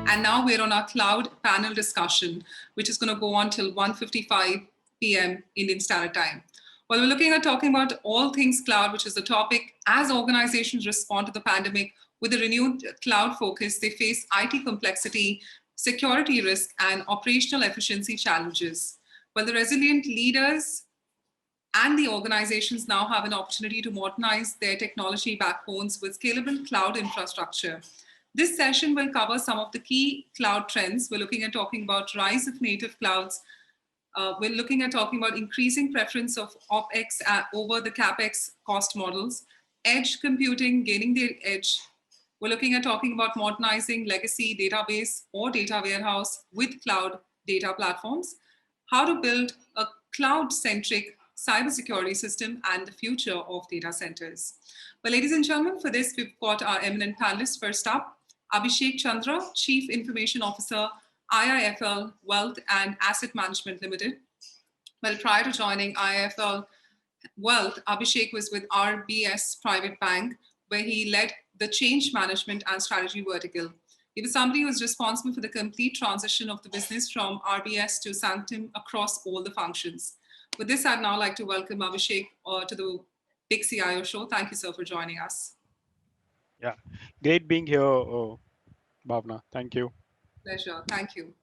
And now we're on our cloud panel discussion, which is going to go on till 1:55 p.m. Indian Standard Time. Well, we're looking at talking about all things cloud, which is the topic. As organizations respond to the pandemic with a renewed cloud focus, they face IT complexity, security risk, and operational efficiency challenges. Well, the resilient leaders and the organizations now have an opportunity to modernize their technology backbones with scalable cloud infrastructure. This session will cover some of the key cloud trends. We're looking at talking about rise of native clouds. We're looking at talking about increasing preference of OpEx over the CapEx cost models, edge computing gaining the edge. We're looking at talking about modernizing legacy database or data warehouse with cloud data platforms, how to build a cloud-centric cybersecurity system, and the future of data centers. Well, ladies and gentlemen, for this, we've got our eminent panelists. First up, Abhishek Chandra, Chief Information Officer, IIFL Wealth and Asset Management Limited. Well, prior to joining IIFL Wealth, Abhishek was with RBS Private Bank, where he led the change management and strategy vertical. He was somebody who was responsible for the complete transition of the business from RBS to Sanctum across all the functions. With this, I'd now like to welcome Abhishek to the Big CIO Show. Thank you, sir, for joining us. Yeah, great being here, Bhavna. Thank you. Pleasure. Thank you.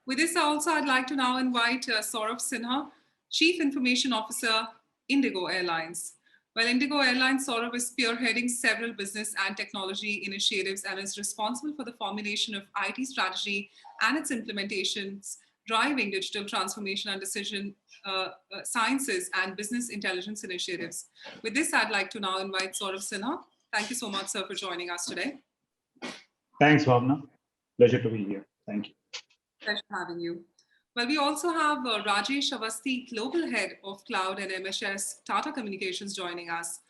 With this, also, I'd like to now invite Sourav Sinha, Chief Information Officer, IndiGo Airlines. Well, IndiGo Airlines, Sourav is spearheading several business and technology initiatives and is responsible for the formulation of IT strategy and its implementations, driving digital transformation and decision sciences and business intelligence initiatives. With this, I'd like to now invite Sourav Sinha. Thank you so much, sir, for joining us today. Thanks, Bhavna. Pleasure to be here. Thank you. Pleasure having you. Well, we also have Rajesh Awasthi, Global Head of Cloud and MHS Tata Communications, joining us.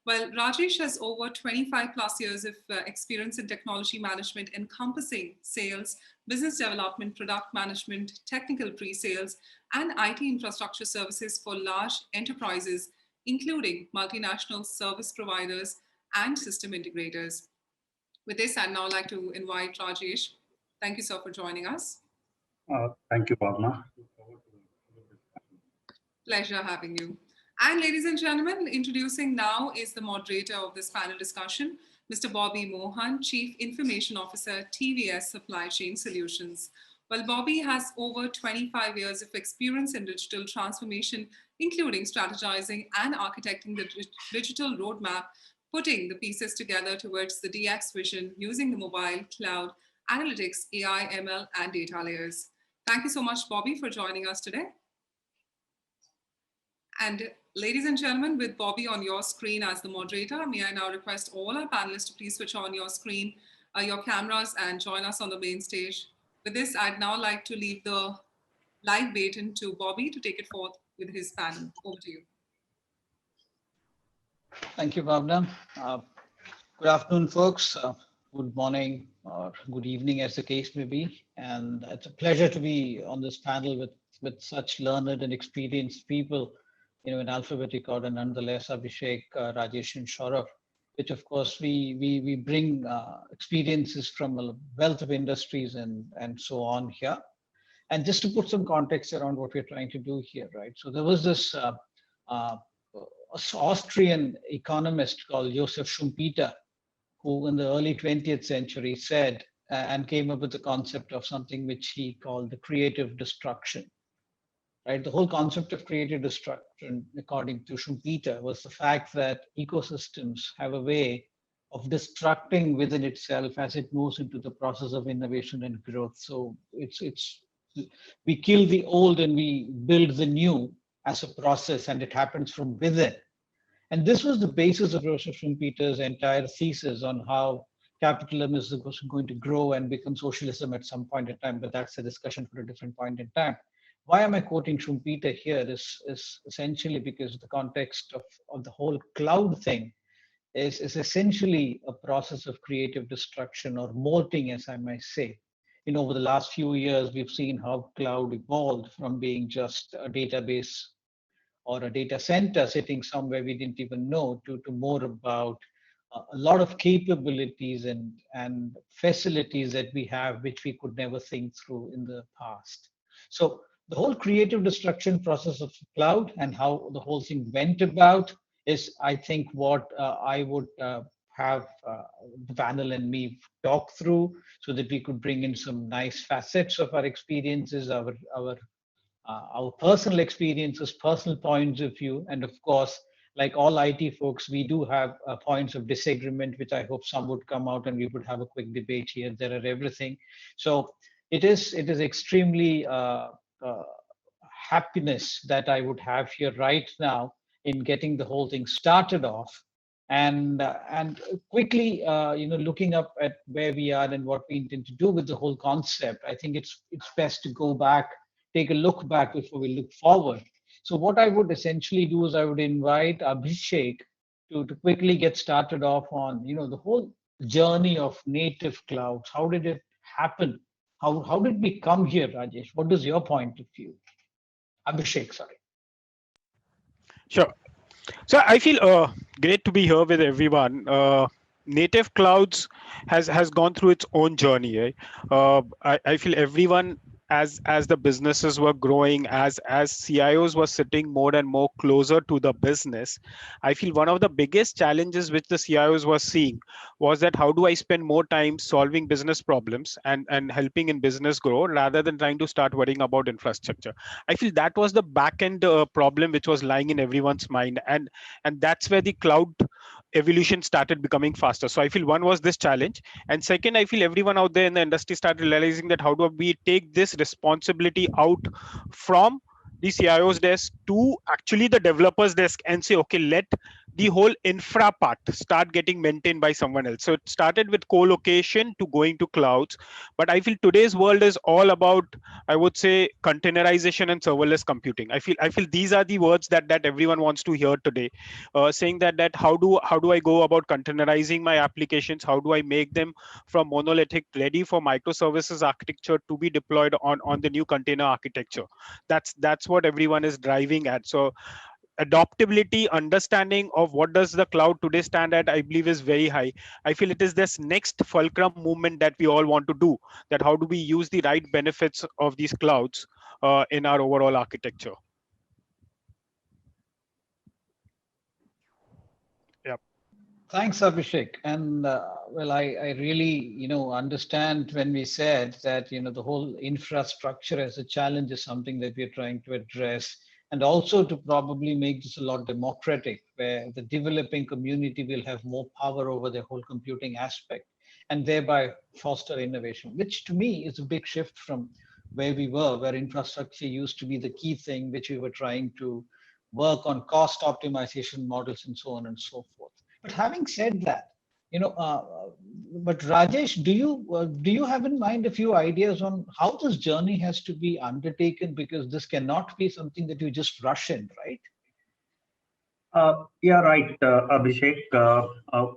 Well, Rajesh has over 25 plus years of experience in technology management encompassing sales, business development, product management, technical pre-sales, and IT infrastructure services for large enterprises, including multinational service providers and system integrators. With this, I'd now like to invite Rajesh. Thank you, sir, for joining us. Thank you, Bhavna. Pleasure having you. And ladies and gentlemen, introducing now is the moderator of this panel discussion, Mr. Boby Mohan, Chief Information Officer, TVS Supply Chain Solutions. Well, Boby has over 25 years of experience in digital transformation, including strategizing and architecting the digital roadmap, putting the pieces together towards the DX vision using the mobile, cloud, analytics, AI, ML, and data layers. Thank you so much, Boby, for joining us today. And ladies and gentlemen, with Boby on your screen as the moderator, may I now request all our panelists to please switch on your screen, your cameras, and join us on the main stage. With this, I'd now like to leave the live baton to Boby to take it forth with his panel. Over to you. Thank you, Bhavna. Good afternoon, folks. Good morning or good evening, as the case may be. And it's a pleasure to be on this panel with such learned and experienced people, in alphabetic order, nonetheless, Abhishek, Rajesh, and Sourav, which of course we bring experiences from a wealth of industries and so on here. And just to put some context around what we're trying to do here, right? So there was this Austrian economist called Joseph Schumpeter, who in the early 20th century said and came up with the concept of something which he called the creative destruction. Right, the whole concept of creative destruction, according to Schumpeter, was the fact that ecosystems have a way of destructing within itself as it moves into the process of innovation and growth. So we kill the old and we build the new as a process, and it happens from within. And this was the basis of Joseph Schumpeter's entire thesis on how capitalism is going to grow and become socialism at some point in time, but that's a discussion for a different point in time. Why am I quoting Schumpeter here is essentially because of the context of the whole cloud thing. is essentially a process of creative destruction or molting, as I might say. Over the last few years, we've seen how cloud evolved from being just a database or a data center sitting somewhere we didn't even know to more about a lot of capabilities and facilities that we have, which we could never think through in the past. So the whole creative destruction process of cloud and how the whole thing went about is, I think, what I would have the panel and me talk through so that we could bring in some nice facets of our experiences, our personal experiences, personal points of view, and of course, like all IT folks, we do have points of disagreement, which I hope some would come out and we would have a quick debate here. There are everything. So it is extremely happiness that I would have here right now in getting the whole thing started off, and quickly looking up at where we are and what we intend to do with the whole concept. I think it's best to go back, take a look back before we look forward. So what I would essentially do is I would invite Abhishek to quickly get started off on the whole journey of native clouds. How did it happen? How did we come here, Rajesh? What is your point of view? Abhishek, sorry. Sure. So I feel great to be here with everyone. Native clouds has gone through its own journey. Right? I feel everyone, as the businesses were growing, as CIOs were sitting more and more closer to the business, I feel one of the biggest challenges which the CIOs were seeing was that how do I spend more time solving business problems and helping in business grow rather than trying to start worrying about infrastructure. I feel that was the back end problem which was lying in everyone's mind, and that's where the cloud evolution started becoming faster. So I feel one was this challenge, and second, I feel everyone out there in the industry started realizing that how do we take this responsibility out from the CIO's desk to actually the developer's desk and say, okay, let the whole infra part start getting maintained by someone else. So it started with co-location to going to clouds, but I feel today's world is all about, I would say, containerization and serverless computing. I feel these are the words that everyone wants to hear today, saying that how do I go about containerizing my applications? How do I make them from monolithic ready for microservices architecture to be deployed on the new container architecture? That's what everyone is driving at. So adaptability, understanding of what does the cloud today stand at, I believe is very high. I feel it is this next fulcrum movement that we all want to do, that how do we use the right benefits of these clouds in our overall architecture. Yeah. Thanks, Abhishek. And well, I really, understand when we said that, the whole infrastructure as a challenge is something that we're trying to address, and also to probably make this a lot democratic, where the developing community will have more power over the whole computing aspect, and thereby foster innovation, which to me is a big shift from where we were, where infrastructure used to be the key thing, which we were trying to work on cost optimization models and so on and so forth. But having said that, but Rajesh, do you have in mind a few ideas on how this journey has to be undertaken? Because this cannot be something that you just rush in, right? Yeah, right, Abhishek.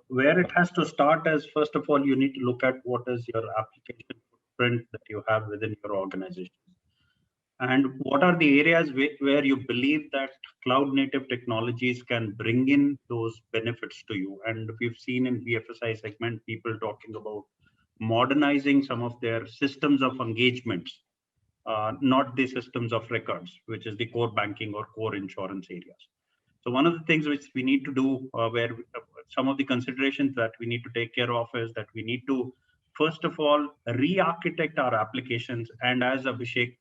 Where it has to start is, first of all, you need to look at what is your application footprint that you have within your organization. And what are the areas where you believe that cloud native technologies can bring in those benefits to you? And we've seen in BFSI segment, people talking about modernizing some of their systems of engagements, not the systems of records, which is the core banking or core insurance areas. So one of the things which we need to do, where some of the considerations that we need to take care of is that we need to, first of all, re-architect our applications. And as Abhishek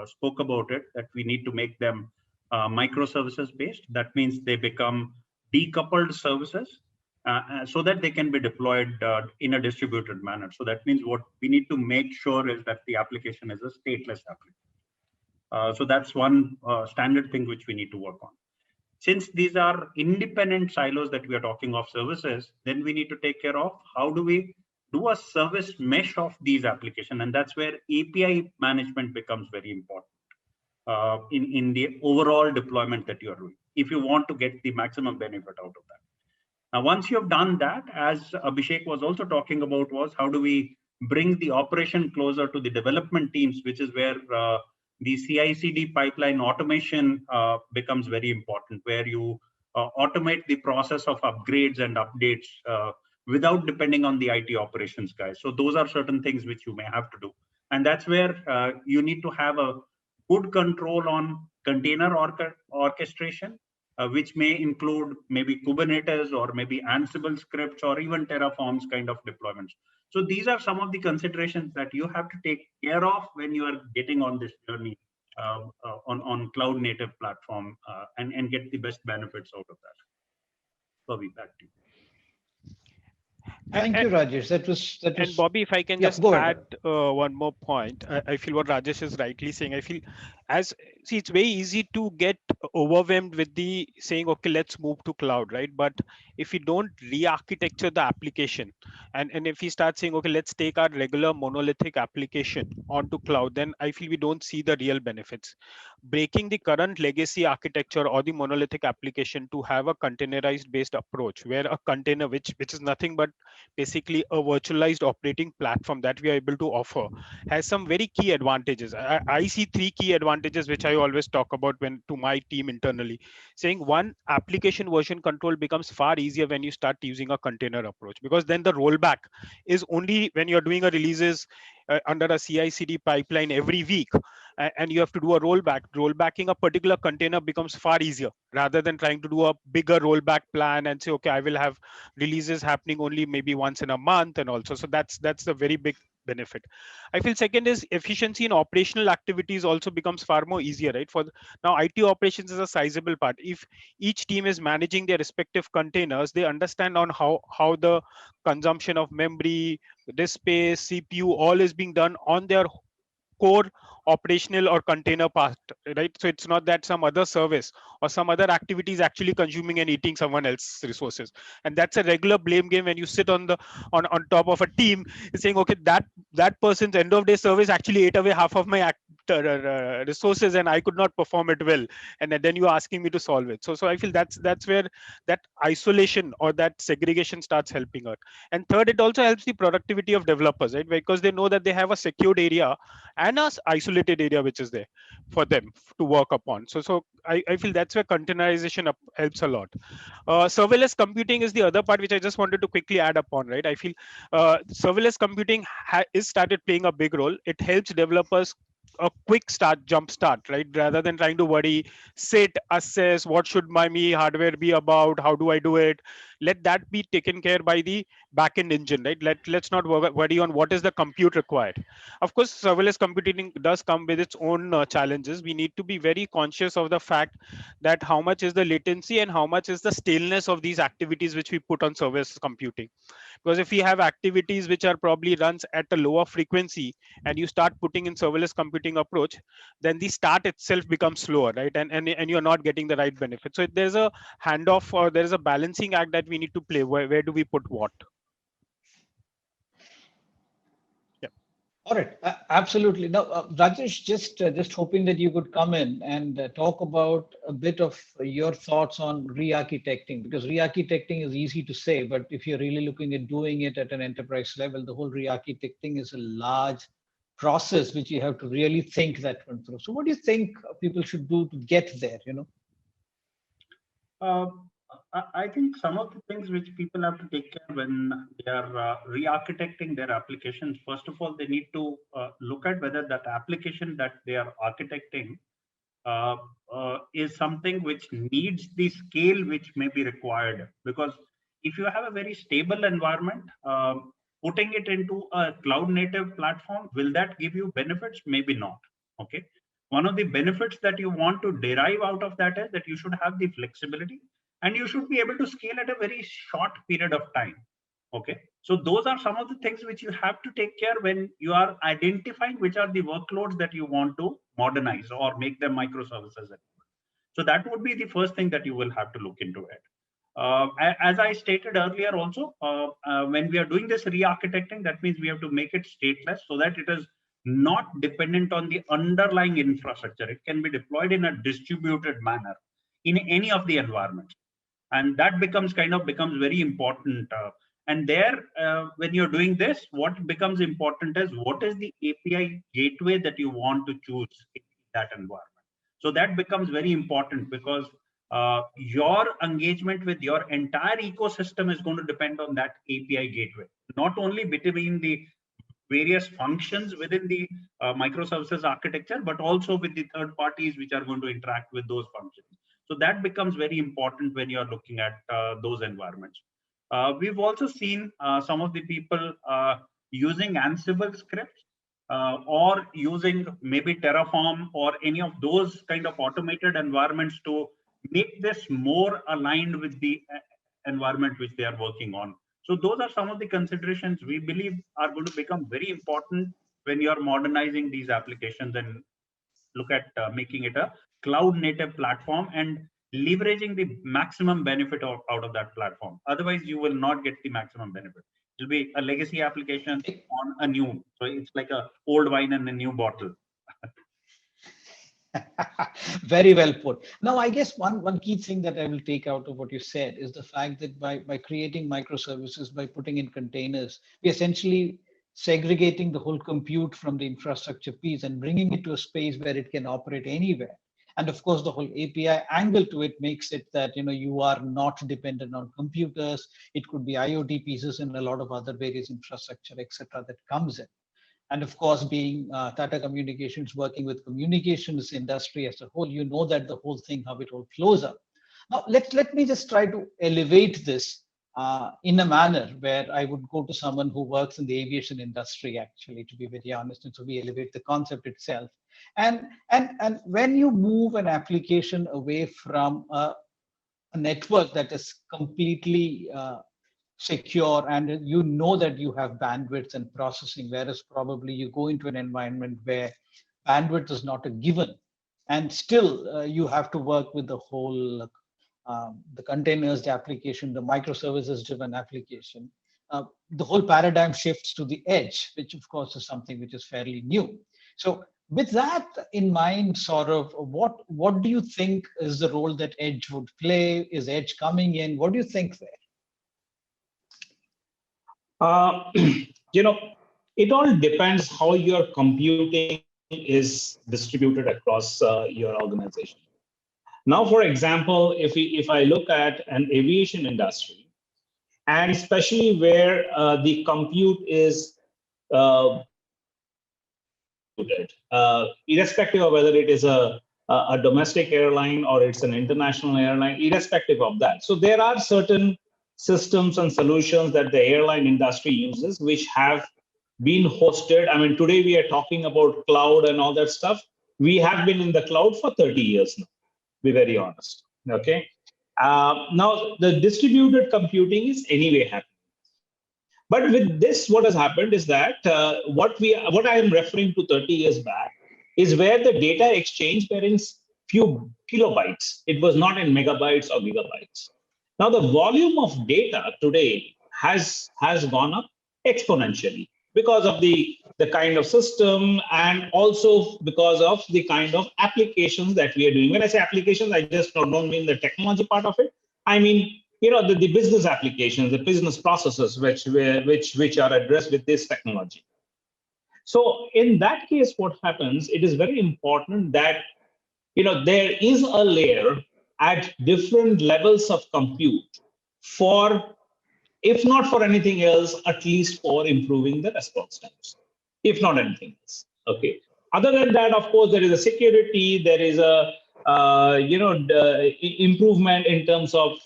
spoke about it, that we need to make them microservices based. That means they become decoupled services so that they can be deployed in a distributed manner. So that means what we need to make sure is that the application is a stateless application. So that's one standard thing which we need to work on. Since these are independent silos that we are talking of services, then we need to take care of how do we do a service mesh of these applications. And that's where API management becomes very important in the overall deployment that you are doing, if you want to get the maximum benefit out of that. Now, once you have done that, as Abhishek was also talking about, was how do we bring the operation closer to the development teams, which is where the CI/CD pipeline automation becomes very important, where you automate the process of upgrades and updates without depending on the IT operations guys. So those are certain things which you may have to do. And that's where you need to have a good control on container orchestration, which may include maybe Kubernetes or maybe Ansible scripts or even Terraform's kind of deployments. So these are some of the considerations that you have to take care of when you are getting on this journey on cloud native platform and get the best benefits out of that. Bobby, back to you. Thank you, Rajesh. That was. And Bobby, if I can just add one more point, I feel what Rajesh is rightly saying. I feel it's very easy to get overwhelmed with the saying, okay, let's move to cloud, right? But if we don't re-architecture the application, and if we start saying, okay, let's take our regular monolithic application onto cloud, then I feel we don't see the real benefits. Breaking the current legacy architecture or the monolithic application to have a containerized based approach, where a container, which is nothing but basically a virtualized operating platform that we are able to offer, has some very key advantages. I see three key advantages which I always talk about when to my team internally, saying one, application version control becomes far easier when you start using a container approach, because then the rollback is only when you're doing a releases under a CI/CD pipeline every week, and you have to do a rollback. Rollbacking a particular container becomes far easier rather than trying to do a bigger rollback plan and say, okay, I will have releases happening only maybe once in a month, and also so that's the very big benefit. I feel second is efficiency in operational activities also becomes far more easier, right? For now, IT operations is a sizable part. If each team is managing their respective containers, they understand on how the consumption of memory, disk space, CPU, all is being done on their core operational or container part, right? So it's not that some other service or some other activity is actually consuming and eating someone else's resources. And that's a regular blame game when you sit on top of a team saying, okay, that person's end of day service actually ate away half of my resources and I could not perform it well, and then you're asking me to solve it. So I feel that's where that isolation or that segregation starts helping out. And third, it also helps the productivity of developers, right? Because they know that they have a secured area and a isolated area which is there for them to work upon. So I feel that's where containerization helps a lot. Serverless computing is the other part which I just wanted to quickly add upon, right? I feel serverless computing is started playing a big role. It helps developers a quick jump start, right? Rather than trying to worry, sit, assess, what should my hardware be about, how do I do it? Let that be taken care by the backend engine, right? Let's not worry on what is the compute required. Of course, serverless computing does come with its own challenges. We need to be very conscious of the fact that how much is the latency and how much is the staleness of these activities which we put on serverless computing. Because if we have activities which are probably runs at a lower frequency and you start putting in serverless computing approach, then the start itself becomes slower, right? And you're not getting the right benefit. So there's a handoff or there's a balancing act that we need to play. Where do we put what? All right, absolutely. Now, Rajesh, just hoping that you could come in and talk about a bit of your thoughts on re-architecting, because re-architecting is easy to say, but if you're really looking at doing it at an enterprise level, the whole re-architecting is a large process which you have to really think that one through. So what do you think people should do to get there, I think some of the things which people have to take care when they are re-architecting their applications, first of all, they need to look at whether that application that they are architecting is something which needs the scale which may be required. Because if you have a very stable environment, putting it into a cloud native platform, will that give you benefits? Maybe not. Okay. One of the benefits that you want to derive out of that is that you should have the flexibility and you should be able to scale at a very short period of time. Okay. So those are some of the things which you have to take care when you are identifying which are the workloads that you want to modernize or make them microservices. So that would be the first thing that you will have to look into it. As I stated earlier also, when we are doing this re-architecting, that means we have to make it stateless so that it is not dependent on the underlying infrastructure. It can be deployed in a distributed manner in any of the environments. And that becomes very important. And there, when you're doing this, what becomes important is what is the API gateway that you want to choose in that environment. So that becomes very important because your engagement with your entire ecosystem is going to depend on that API gateway, not only between the various functions within the microservices architecture, but also with the third parties which are going to interact with those functions. So that becomes very important when you're looking at those environments. We've also seen some of the people using Ansible scripts or using maybe Terraform or any of those kind of automated environments to make this more aligned with the environment which they are working on. So those are some of the considerations we believe are going to become very important when you are modernizing these applications and look at making it a cloud native platform and leveraging the maximum benefit out of that platform. Otherwise, you will not get the maximum benefit. It will be a legacy application on a new. So it's like a old wine in a new bottle. Very well put. Now, I guess one key thing that I will take out of what you said is the fact that by creating microservices, by putting in containers, we essentially segregating the whole compute from the infrastructure piece and bringing it to a space where it can operate anywhere. And of course, the whole API angle to it makes it that you are not dependent on computers. It could be IoT pieces and a lot of other various infrastructure, etc., that comes in. And of course, being Tata Communications working with communications industry as a whole, that the whole thing, how it all flows up. Now, let me just try to elevate this in a manner where I would go to someone who works in the aviation industry, actually, to be very honest, and so we elevate the concept itself. And when you move an application away from a network that is completely secure and that you have bandwidth and processing, whereas probably you go into an environment where bandwidth is not a given, and still you have to work with the whole the containers application, the microservices driven application. The whole paradigm shifts to the edge, which of course is something which is fairly new. So with that in mind, Sourav, what do you think is the role that edge would play? Is edge coming in? What do you think there? It all depends how your computing is distributed across your organization. Now, for example, if I look at an aviation industry, and especially where the compute is irrespective of whether it is a domestic airline or it's an international airline, irrespective of that. So there are certain systems and solutions that the airline industry uses, which have been hosted. I mean, today we are talking about cloud and all that stuff. We have been in the cloud for 30 years now, to be very honest. Okay. Now, the distributed computing is anyway happening. But with this, what has happened is that what I am referring to 30 years back is where the data exchange were in few kilobytes. It was not in megabytes or gigabytes. Now, the volume of data today has gone up exponentially because of the kind of system and also because of the kind of applications that we are doing. When I say applications, I just don't mean the technology part of it. I mean, the business applications, the business processes which are addressed with this technology. So in that case, what happens, it is very important that there is a layer at different levels of compute for, if not for anything else, at least for improving the response times, if not anything else. Okay. Other than that, of course, there is a security, there is a improvement in terms of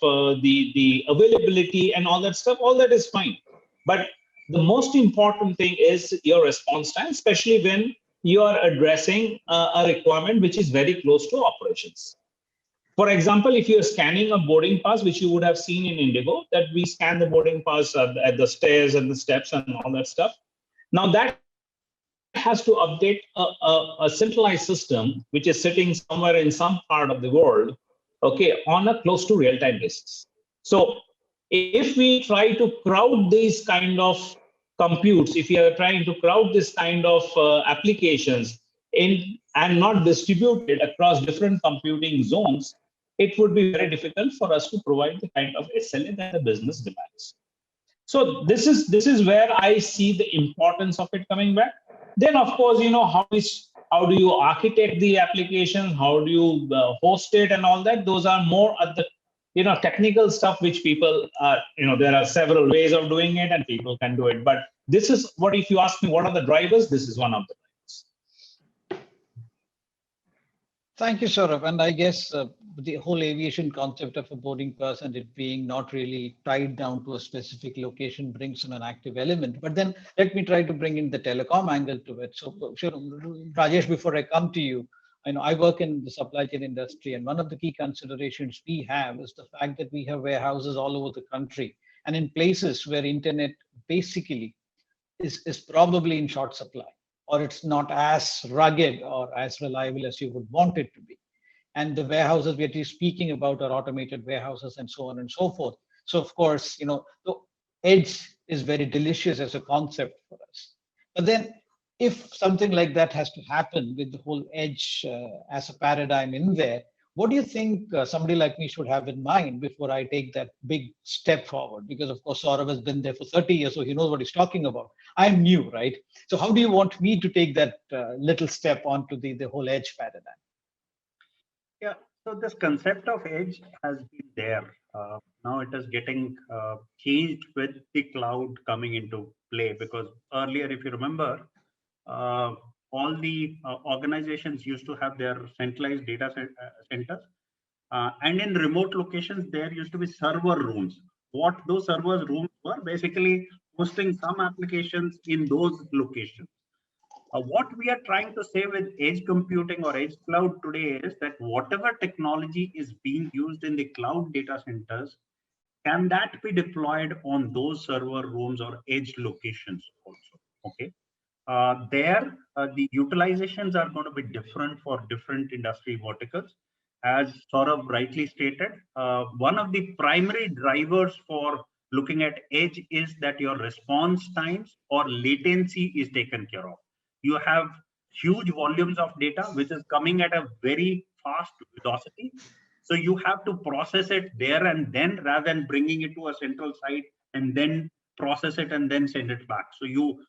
the availability and all that stuff. All that is fine, but the most important thing is your response time, especially when you are addressing a requirement which is very close to operations. For example, if you're scanning a boarding pass, which you would have seen in IndiGo, that we scan the boarding pass at the stairs and the steps and all that stuff. Now that has to update a centralized system, which is sitting somewhere in some part of the world, okay, on a close to real-time basis. So if we try to crowd these kind of computes, if you are trying to crowd this kind of applications in and not distribute it across different computing zones, it would be very difficult for us to provide the kind of SLA that the business demands. So this is where I see the importance of it coming back. Then of course, how do you architect the application? How do you host it and all that? Those are more at the technical stuff which people are, there are several ways of doing it and people can do it. But this is what, if you ask me, what are the drivers? This is one of the drivers. Thank you, Sourav. And I guess the whole aviation concept of a boarding pass and it being not really tied down to a specific location brings in an active element. But then let me try to bring in the telecom angle to it. So, sure, Rajesh, before I come to you, I work in the supply chain industry, and one of the key considerations we have is the fact that we have warehouses all over the country and in places where internet basically is probably in short supply, or it's not as rugged or as reliable as you would want it to be. And the warehouses we are speaking about are automated warehouses and so on and so forth. So of course, the edge is very delicious as a concept for us. But then if something like that has to happen with the whole edge as a paradigm in there, what do you think somebody like me should have in mind before I take that big step forward? Because of course, Sourav has been there for 30 years, so he knows what he's talking about. I'm new, right? So how do you want me to take that little step onto the whole edge paradigm? Yeah, so this concept of edge has been there. Now it is getting changed with the cloud coming into play, because earlier, if you remember, all the organizations used to have their centralized data centers. And in remote locations, there used to be server rooms. What those server rooms were, basically hosting some applications in those locations. What we are trying to say with edge computing or edge cloud today is that whatever technology is being used in the cloud data centers, can that be deployed on those server rooms or edge locations also? Okay. The utilizations are going to be different for different industry verticals. As Sourav rightly stated, one of the primary drivers for looking at edge is that your response times or latency is taken care of. You have huge volumes of data which is coming at a very fast velocity. So you have to process it there and then, rather than bringing it to a central site and then process it and then send it back. So you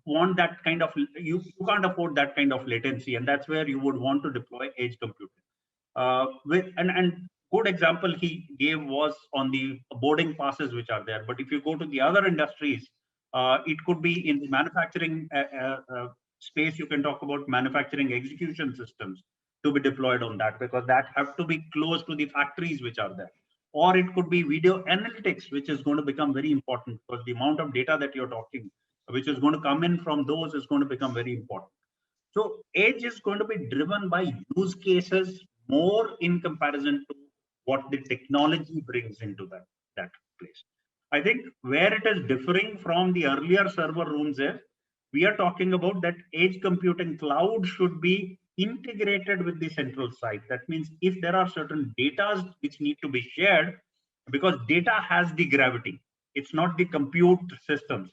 want that kind of, you can't afford that kind of latency, and that's where you would want to deploy edge computing. And good example he gave was on the boarding passes which are there. But if you go to the other industries, it could be in the manufacturing space. You can talk about manufacturing execution systems to be deployed on that, because that have to be close to the factories which are there. Or it could be video analytics, which is going to become very important, because the amount of data that you're talking, which is going to come in from those, is going to become very important. So edge is going to be driven by use cases more in comparison to what the technology brings into that place. I think where it is differing from the earlier server rooms is, we are talking about that edge computing cloud should be integrated with the central site. That means if there are certain data which need to be shared, because data has the gravity, it's not the compute systems.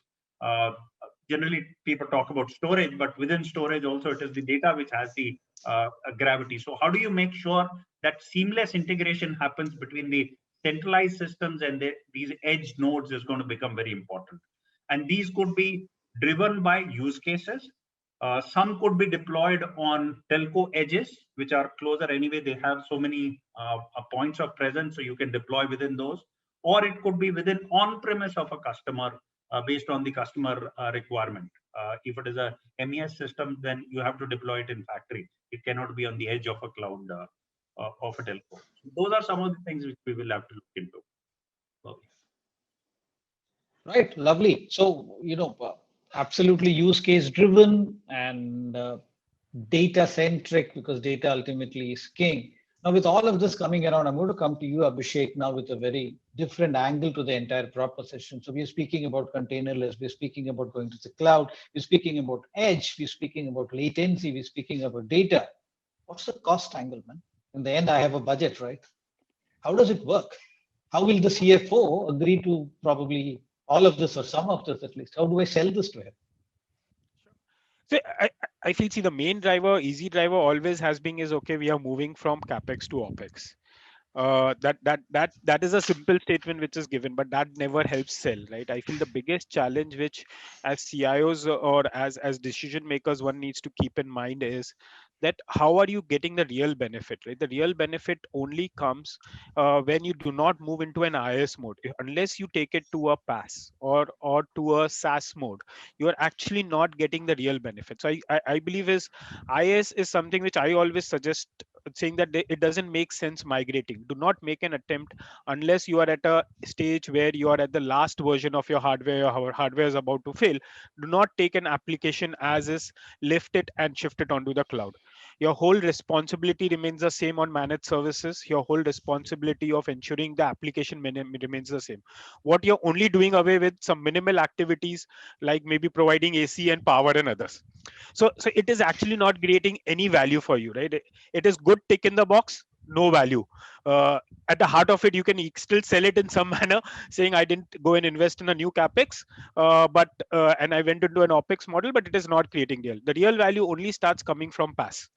Generally, people talk about storage, but within storage also it is the data which has the gravity. So how do you make sure that seamless integration happens between the centralized systems and these edge nodes is going to become very important. And these could be driven by use cases. Some could be deployed on telco edges, which are closer anyway. They have so many points of presence, so you can deploy within those. Or it could be within on-premise of a customer based on the customer requirement. If it is a MES system, then you have to deploy it in factory. It cannot be on the edge of a cloud of a telco. Those are some of the things which we will have to look into. Right, lovely. So, absolutely use case driven and data centric, because data ultimately is king. Now, with all of this coming around, I'm going to come to you, Abhishek, now with a very different angle to the entire proposition. So we're speaking about containerless, we're speaking about going to the cloud, we're speaking about edge, we're speaking about latency, we're speaking about data. What's the cost angle, man? In the end, I have a budget, right? How does it work? How will the CFO agree to probably all of this or some of this at least? How do I sell this to him? So I feel, the main driver, easy driver always has been is, okay, we are moving from CapEx to OpEx. That is a simple statement which is given, but that never helps sell, right? I feel the biggest challenge which as CIOs or as decision makers one needs to keep in mind is that how are you getting the real benefit, right? The real benefit only comes when you do not move into an IS mode. Unless you take it to a PaaS or to a SaaS mode, you are actually not getting the real benefit. So I believe is IS is something which I always suggest, saying that it doesn't make sense migrating. Do not make an attempt unless you are at a stage where you are at the last version of your hardware, your hardware is about to fail. Do not take an application as is, lift it and shift it onto the cloud. Your whole responsibility remains the same on managed services. Your whole responsibility of ensuring the application remains the same. What you're only doing away with some minimal activities like maybe providing AC and power and others. So it is actually not creating any value for you, right? It is good tick in the box, no value. uh, at the heart of it, you can still sell it in some manner, saying I didn't go and invest in a new capex, but and I went into an opex model, but it is not creating the real value only starts coming from PaaS,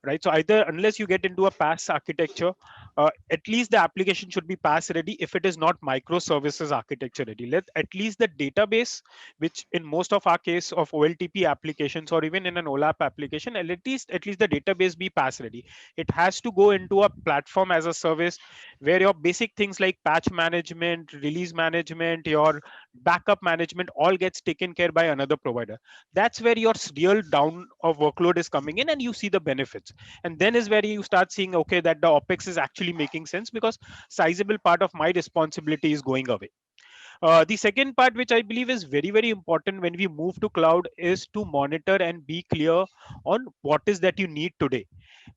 right? So either unless you get into a PaaS architecture, at least the application should be PaaS ready. If it is not microservices architecture ready, let at least the database, which in most of our case of OLTP applications or even in an OLAP application, at least the database be PaaS ready. It has to go into a platform as a service where your basic things like patch management, release management, your backup management all gets taken care by another provider. That's where your real down of workload is coming in and you see the benefits. And then is where you start seeing, okay, that the OpEx is actually making sense because sizable part of my responsibility is going away. The second part, which I believe is very, very important when we move to cloud, is to monitor and be clear on what is that you need today.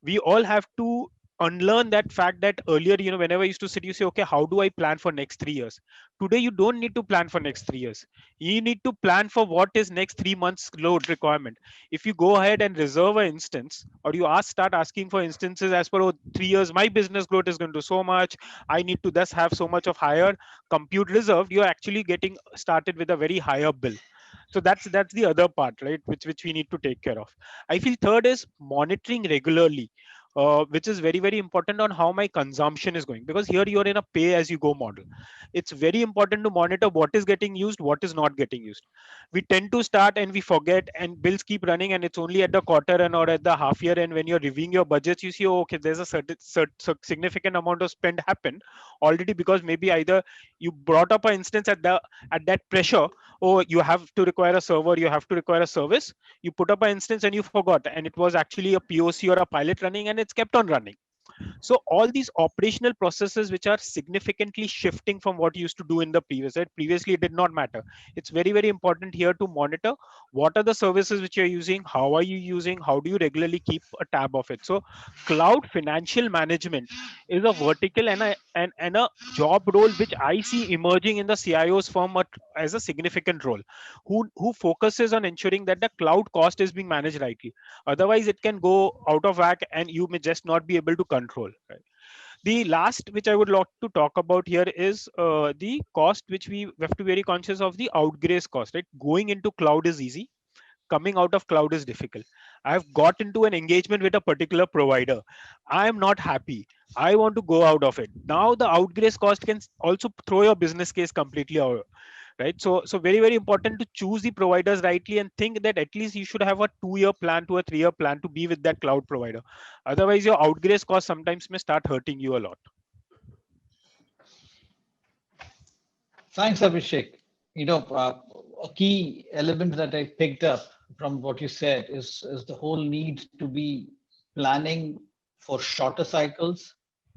We all have to unlearn that fact that earlier, whenever I used to sit, you say, okay, how do I plan for next 3 years? Today, you don't need to plan for next 3 years. You need to plan for what is next 3 months load requirement. If you go ahead and reserve an instance, or you start asking for instances as per, oh, 3 years, my business growth is going to so much, I need to thus have so much of higher compute reserved, you're actually getting started with a very higher bill. So that's the other part, right, which we need to take care of. I feel third is monitoring regularly, which is very, very important on how my consumption is going, because here you're in a pay as you go model. It's very important to monitor what is getting used, what is not getting used. We tend to start and we forget, and bills keep running, and it's only at the quarter and or at the half year, and when you're reviewing your budgets, you see, oh, okay, there's a certain significant amount of spend happened already, because maybe either you brought up an instance at that pressure, oh, you have to require a server, you have to require a service, you put up an instance and you forgot, and it was actually a POC or a pilot running, and it's kept on running. So all these operational processes which are significantly shifting from what you used to do in the previous, right? Previously it did not matter. It's very, very important here to monitor what are the services which you're using, how are you using, how do you regularly keep a tab of it. So cloud financial management is a vertical and a job role which I see emerging in the CIO's firm as a significant role, who focuses on ensuring that the cloud cost is being managed rightly. Otherwise it can go out of whack and you may just not be able to control, right? The last which I would like to talk about here is the cost, which we have to be very conscious of, the outgrace cost, right? Going into cloud is easy, coming out of cloud is difficult. I've got into an engagement with a particular provider, I am not happy, I want to go out of it. Now the outgrace cost can also throw your business case completely out, right? So very, very important to choose the providers rightly and think that at least you should have a 2-year plan to a 3-year plan to be with that cloud provider. Otherwise your outgrace cost sometimes may start hurting you a lot. Thanks, Abhishek. A key element that I picked up from what you said is the whole need to be planning for shorter cycles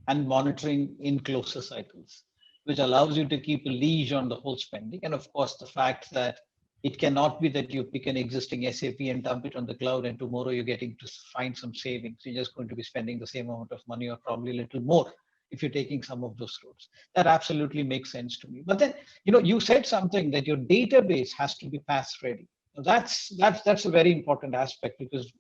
and monitoring in closer cycles, which allows you to keep a leash on the whole spending. And of course, the fact that it cannot be that you pick an existing SAP and dump it on the cloud and tomorrow you're getting to find some savings. You're just going to be spending the same amount of money or probably a little more if you're taking some of those routes. That absolutely makes sense to me. But then, you said something that your database has to be PaaS ready. That's a very important aspect, because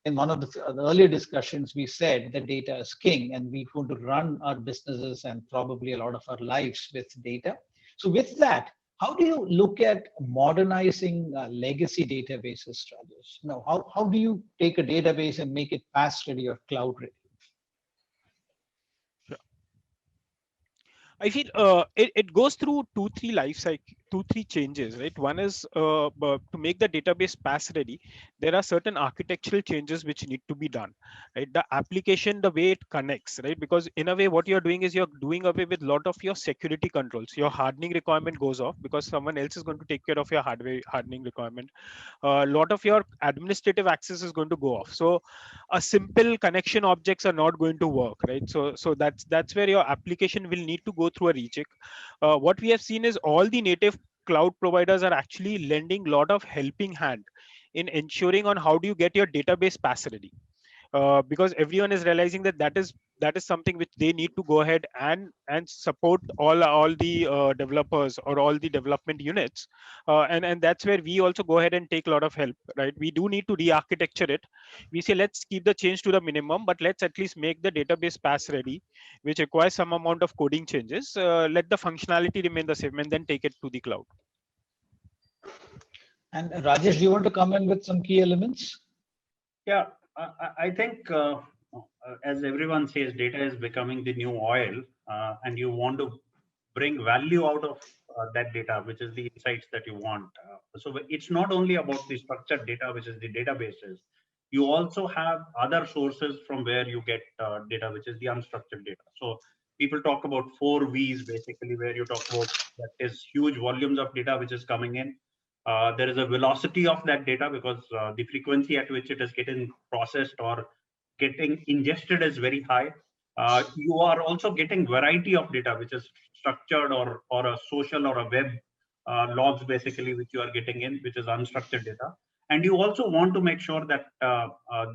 in one of the earlier discussions we said that data is king and we want to run our businesses and probably a lot of our lives with data. So with that, how do you look at modernizing legacy databases, Rajesh? How do you take a database and make it PaaS ready or cloud ready? I feel it goes through two, three changes, right? One is to make the database PaaS ready. There are certain architectural changes which need to be done, right? The application, the way it connects, right? Because in a way, what you're doing is you're doing away with a lot of your security controls. Your hardening requirement goes off because someone else is going to take care of your hardware hardening requirement. A lot of your administrative access is going to go off. So a simple connection objects are not going to work, right? So that's where your application will need to go through a recheck. What we have seen is all the native cloud providers are actually lending a lot of helping hand in ensuring on how do you get your database PaaS ready, because everyone is realizing that that is something which they need to go ahead and support all the developers or all the development units, and that's where we also go ahead and take a lot of help, right? We do need to re-architecture it. We say let's keep the change to the minimum, but let's at least make the database PaaS ready, which requires some amount of coding changes. Let the functionality remain the same and then take it to the cloud. And Rajesh, do you want to come in with some key elements? Yeah, I think as everyone says, data is becoming the new oil, and you want to bring value out of that data, which is the insights that you want. So it's not only about the structured data, which is the databases. You also have other sources from where you get data, which is the unstructured data. So people talk about 4 V's basically, where you talk about that is huge volumes of data which is coming in. There is a velocity of that data because the frequency at which it is getting processed or getting ingested is very high. You are also getting variety of data, which is structured or a social or a web logs basically, which you are getting in, which is unstructured data. And you also want to make sure that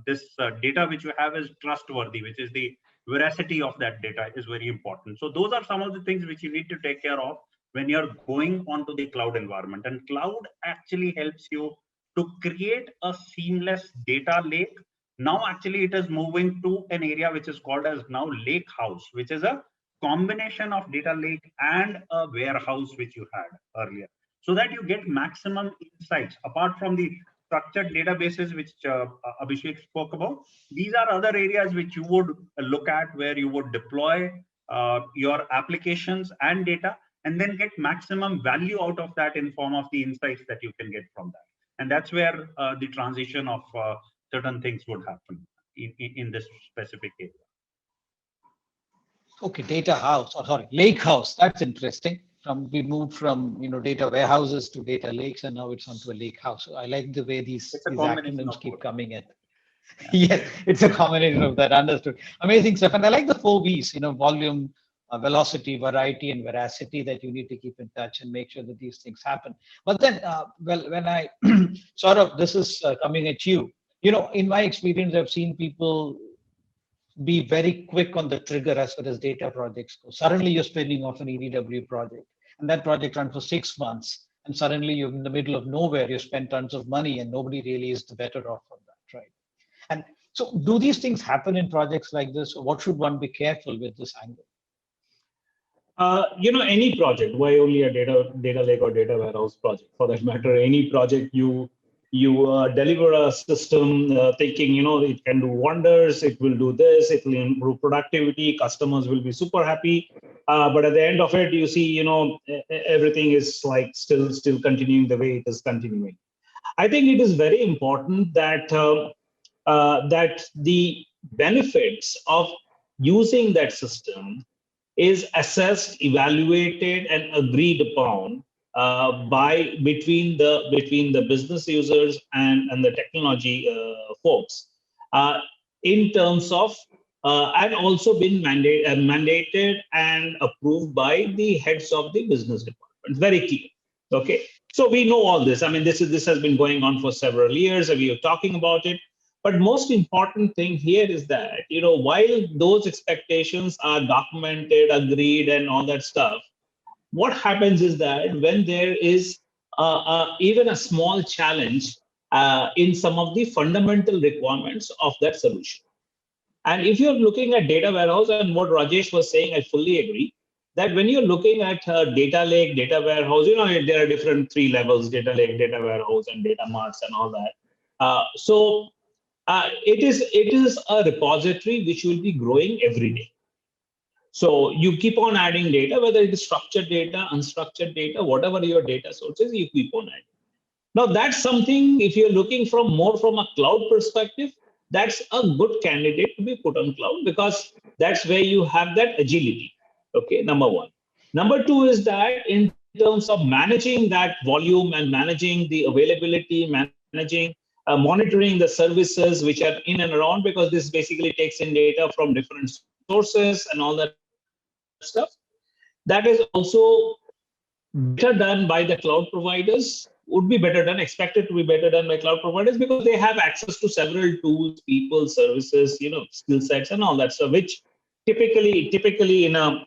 this data which you have is trustworthy, which is the veracity of that data is very important. So those are some of the things which you need to take care of when you're going onto the cloud environment. And cloud actually helps you to create a seamless data lake. Now actually it is moving to an area which is called as now lake house, which is a combination of data lake and a warehouse which you had earlier, so that you get maximum insights apart from the structured databases which Abhishek spoke about. These are other areas which you would look at, where you would deploy your applications and data, and then get maximum value out of that in form of the insights that you can get from that. And that's where the transition of certain things would happen in this specific area. Okay, data house, or sorry, lake house. That's interesting. We moved from data warehouses to data lakes, and now it's onto a lake house. So I like the way these acronyms keep coming in. Yeah. Yes, it's a combination of that. Understood. Amazing stuff. And I like the 4 V's, volume, velocity, variety, and veracity, that you need to keep in touch and make sure that these things happen. But then, when I sort of, this is coming at you, in my experience, I've seen people be very quick on the trigger as far as data projects go. Suddenly you're spinning off an EDW project, and that project runs for 6 months, and suddenly you're in the middle of nowhere. You spend tons of money, and nobody really is the better off from that, right? And so, do these things happen in projects like this? Or what should one be careful with this angle? Any project, why only a data lake or data warehouse project? For that matter, any project you deliver a system thinking, it can do wonders, it will do this, it will improve productivity, customers will be super happy. But at the end of it, you see, everything is like still continuing the way it is continuing. I think it is very important that that the benefits of using that system is assessed, evaluated, and agreed upon between the business users and the technology folks, in terms of and also been mandated and approved by the heads of the business department. Very clear. Okay, so we know all this. I mean, this has been going on for several years, and we are talking about it. But most important thing here is that, while those expectations are documented, agreed, and all that stuff, what happens is that when there is even a small challenge in some of the fundamental requirements of that solution. And if you're looking at data warehouse, and what Rajesh was saying, I fully agree, that when you're looking at data lake, data warehouse, there are different 3 levels: data lake, data warehouse, and data marts and all that. So it is a repository which will be growing every day. So you keep on adding data, whether it is structured data, unstructured data, whatever your data sources, you keep on adding. Now that's something, if you're looking from more from a cloud perspective, that's a good candidate to be put on cloud, because that's where you have that agility. Okay, number one. Number two is that in terms of managing that volume and managing the availability, managing, monitoring the services which are in and around, because this basically takes in data from different sources and all that stuff. That is also better done by the cloud providers, would be better done, expected to be better done by cloud providers, because they have access to several tools, people, services, skill sets and all that stuff, which typically in an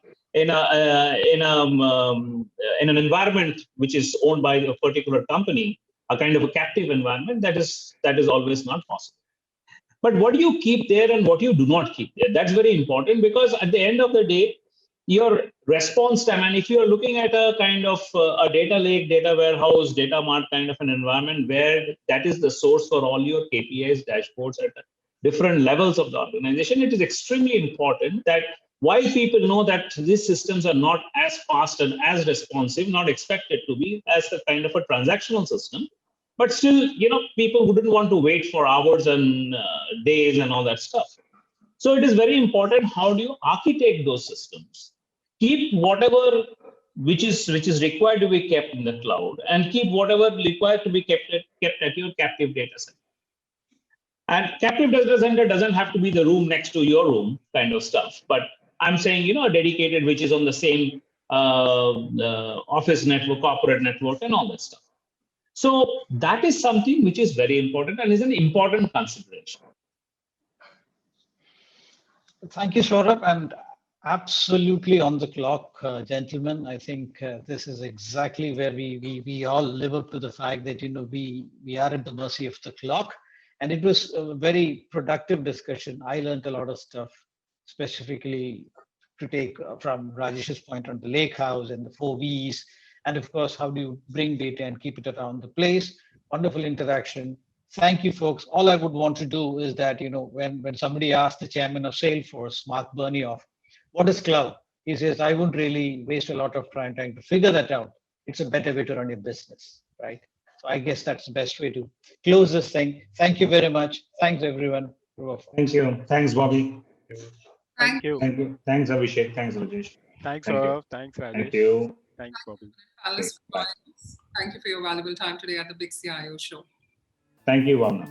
environment which is owned by a particular company, a kind of a captive environment, that is always not possible. But what do you keep there and what you do not keep there? That's very important, because at the end of the day, your response time, and if you're looking at a kind of a data lake, data warehouse, data mart kind of an environment where that is the source for all your KPIs, dashboards at different levels of the organization, it is extremely important that while people know that these systems are not as fast and as responsive, not expected to be as the kind of a transactional system, but still, people wouldn't want to wait for hours and days and all that stuff. So it is very important, how do you architect those systems? Keep whatever which is required to be kept in the cloud, and keep whatever required to be kept at your captive data center. And captive data center doesn't have to be the room next to your room kind of stuff, but I'm saying, a dedicated, which is on the same office network, corporate network, and all that stuff. So that is something which is very important and is an important consideration. Thank you, Sourav, and absolutely on the clock, gentlemen. I think this is exactly where we all live up to the fact that we are at the mercy of the clock, and it was a very productive discussion. I learned a lot of stuff, specifically to take from Rajesh's point on the lake house and the 4 V's, and of course, how do you bring data and keep it around the place? Wonderful interaction. Thank you, folks. All I would want to do is that, when somebody asked the chairman of Salesforce, Mark Burnioff, what is cloud? He says, I wouldn't really waste a lot of time trying to figure that out. It's a better way to run your business, right? So I guess that's the best way to close this thing. Thank you very much. Thanks, everyone. Thank you. Thanks, Boby. Thank you. Thank you. Thanks, Abhishek. Thanks, Rajesh. Thanks, Thank Sourav. you. Thanks, Rajesh. Thank you. Thanks, Boby. Panelists for joining us. Thank you for your valuable time today at the Big CIO Show. Thank you, Varna.